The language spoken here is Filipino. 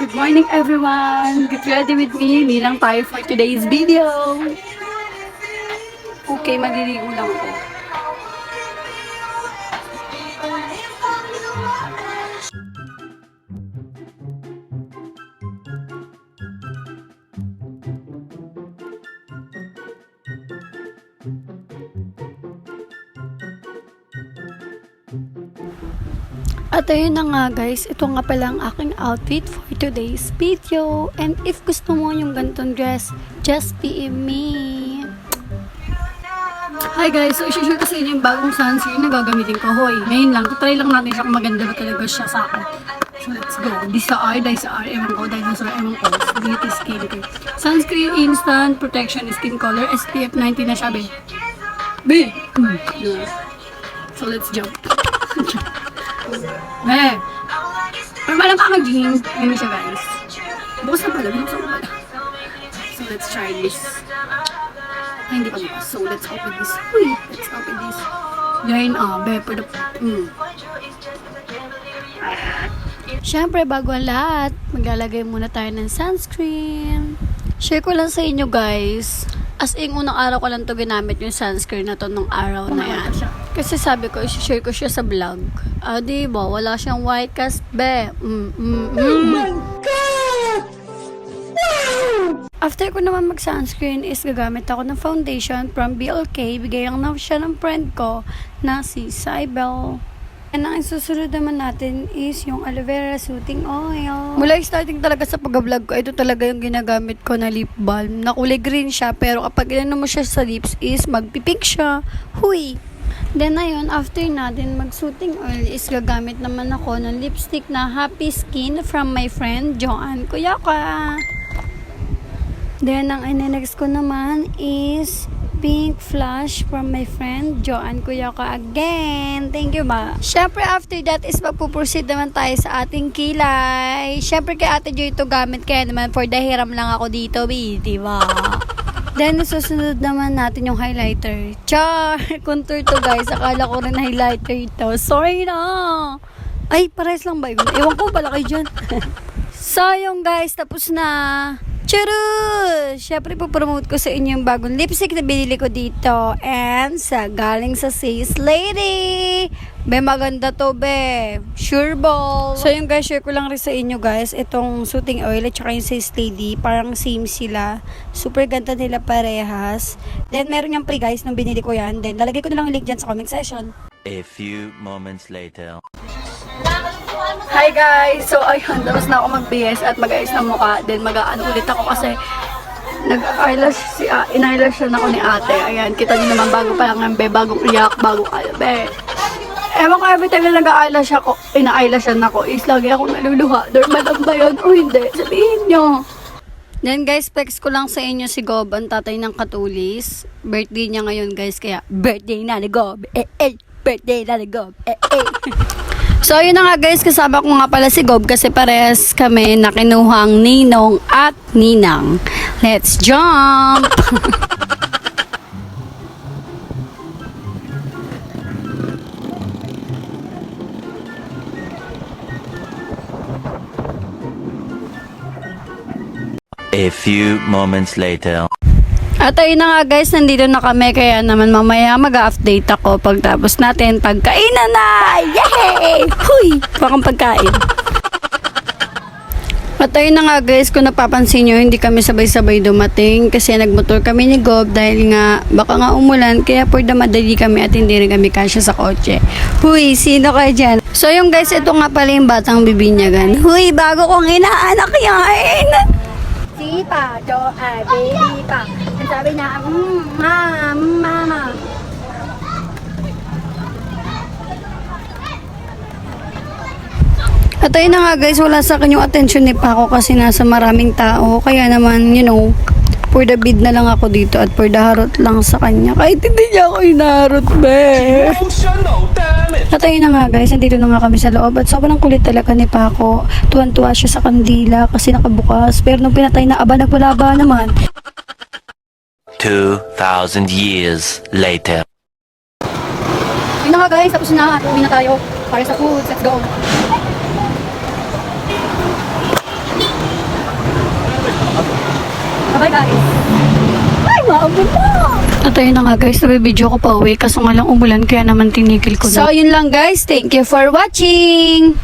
Good morning everyone! Get ready with me. Nilang tayo for today's video. Okay, maliligo lang ako. At ayun na nga guys, ito nga pala ang aking outfit for today's video. And if gusto mo yung ganitong dress, just PM me. Hi guys, so isi-share ko sa inyo yung bagong sunscreen na gagamitin ko. Hoy, ngayon lang, try lang natin siya kung maganda ba talaga siya sa akin. So let's go. This sa R, ewan ko, dinosaur, ewan ko. Beauty Skincare. Sunscreen Instant Protection Skin Color, SPF 90 na siya, be. Be! So let's jump. Eh, pero malang kakaging, yun siya guys. Bukas na pala. So let's try this. Ay, hindi pa bukas. So let's open this. Uy, let's open this. Yan, for the, Siyempre, bago ang lahat, maglalagay muna tayo ng sunscreen. Share ko lang sa inyo guys. As in, unang araw ko lang to ginamit yung sunscreen na to nung araw na yan. Kasi sabi ko, i-share ko siya sa vlog. Diba? Wala siyang white cast, be. Oh my God! Wow! After ko naman mag-sunscreen is gagamit ako ng foundation from BLK. Bigayan na siya ng friend ko na si Cybel. And ang susunod naman natin is yung aloe vera soothing oil. Mula starting talaga sa pag-vlog ko, ito talaga yung ginagamit ko na lip balm. Na kulay green siya, pero kapag inano mo siya sa lips is magpipink siya. Huy! Then ayun, after natin mag-soothing oil is gagamit naman ako ng lipstick na Happy Skin from my friend Joanne Kuyaka. Then ang next ko naman is Pink Flush from my friend Joanne Kuyaka again. Thank you ba? Syempre after that is magpuproceed naman tayo sa ating kilay. Syempre kay Ate Joy ito gamit, kaya naman for the hiram lang ako dito, diba? Then susunod naman natin yung highlighter. Char! Contour to guys. Akala ko rin highlighter ito. Sorry na! Ay, pares lang ba yun? Ewan ko pala kayo dyan. So yung guys, tapos na. Churu! Siyempre, po-promote ko sa inyo yung bagong lipstick na binili ko dito. And galing sa Sis Lady. Be, maganda to, be. Sure ball. So, yung guys, share ko lang rin sa inyo, guys. Itong soothing oil at saka yung Sis Lady. Parang same sila. Super ganda nila parehas. Then, meron yung pre, guys, nung binili ko yan. Then, lalagay ko na lang yung link dyan sa comment section. A few moments later. Hi guys! So ayun, tapos na ako mag-BS at mag-ayos ng mukha. Then mag-ano ulit ako kasi nag-eyelash in-eyelash na ako ni ate. Ayan, kita niyo naman bago pa lang ang be, bagong iyak, bagong albe. Ewan ko every time na nag-eyelash ako, ina-eylashan ako, is lagi ako naluluha. Normal lang ba yun o hindi? Sabihin nyo. Then guys, specs ko lang sa inyo si Gob, ang tatay ng Katulis. Birthday niya ngayon guys, kaya birthday na ni Gob. Birthday na ni Gob. So, yun na nga guys, kasama ko nga pala si Gob kasi parehas kami na kinuhang ninong at ninang. Let's jump! A few moments later. At ayun na nga guys, nandito na kami, kaya naman mamaya mag-update ako pagtapos natin pagkainan na! Yay! Huy! Bakang pagkain. At ayun na nga guys, kung napapansin nyo, hindi kami sabay-sabay dumating kasi nagmotor kami ni Gob dahil nga baka nga umulan, kaya for the madali kami at hindi rin kami kasya sa kotse. Huy! Sino kayo dyan? So yung guys, ito nga pala yung batang bibinyagan. Huy! Bago kong inaanak yan! Sipa, baby pa. Ang sabi na, mama. At ayun na nga guys, wala sa akin yung attention ni Paco kasi nasa maraming tao. Kaya naman, for the bid na lang ako dito at for the harot lang sa kanya. Kahit hindi niya ako inaharot, be. At ayun na nga guys, nandito na nga kami sa loob at sobrang kulit talaga ni Paco. Tuwan-tuwa siya sa kandila kasi nakabukas. Pero nung pinatay na nagwala naman. 2,000 years later. Yun na nga guys, tapos na. Uwi na tayo para sa food. Let's go. guys. Ay, maabot na. Natay na nga guys, nabibidyo ko pa uwi. Kaso nga lang umulan, kaya naman tinigil ko na. So, yun lang guys. Thank you for watching.